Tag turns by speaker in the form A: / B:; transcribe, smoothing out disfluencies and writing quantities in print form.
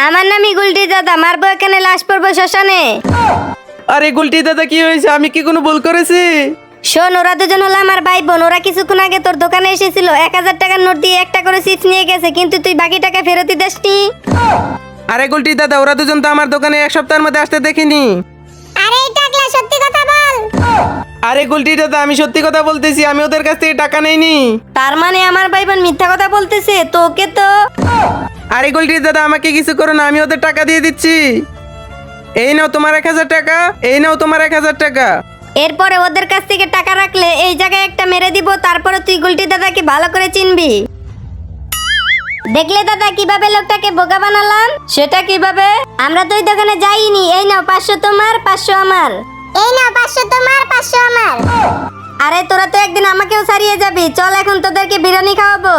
A: আমার নামই গুলটি দাদা, মারবো এখানে, লাশ পড়বো শ্মশানে।
B: আরে গুলটি দাদা কি হয়েছে? আমি কি কোনো ভুল করেছি?
A: শোন, ওরা দুজন হলো আমার ভাই বোন। ওরা কিছুক্ষণ আগে তোর দোকানে এসেছিল, 1000 টাকার নোট দিয়ে একটা করে চিপস নিয়ে গেছে, কিন্তু তুই বাকি টাকা ফেরতই দিসনি।
B: আরে গুলটি দাদা, ওরা দুজন তো আমার দোকানে এক সপ্তাহের মধ্যে আসতে দেখিনি।
A: আরে টাকলা, সত্যি কথা বল।
B: আরে গুলটি দাদা, আমি সত্যি কথা বলতেছি, আমি ওদের কাছ থেকে টাকা নেইনি।
A: তার মানে আমার ভাই বোন মিথ্যা কথা বলতেছে? তোকে তো।
B: আরে গুলটি দাদা, আমাকে কিছু করো না, আমি ওদের টাকা দিয়ে দিচ্ছি। এই নাও তোমার 1000 টাকা, এই নাও তোমার 1000 টাকা।
A: এরপরে ওদের কাছ থেকে টাকা রাখলে এই জায়গায় একটা মেরে দিব, তারপরে তুই গুলটি দাদাকে ভালো করে চিনবি। দেখলে দাদা কিভাবে লোকটাকে বোকা বানালাম? সেটা কিভাবে? আমরা তো ওই দোকানে যাইনি। এই নাও 500 তোমার, 500 আমার। এই নাও 500 তোমার, 500 আমার। আরে তোরা তো একদিন আমাকেও ছাড়িয়ে যাবি। চল এখন তোদেরকে বিরিয়ানি খাওয়াবো।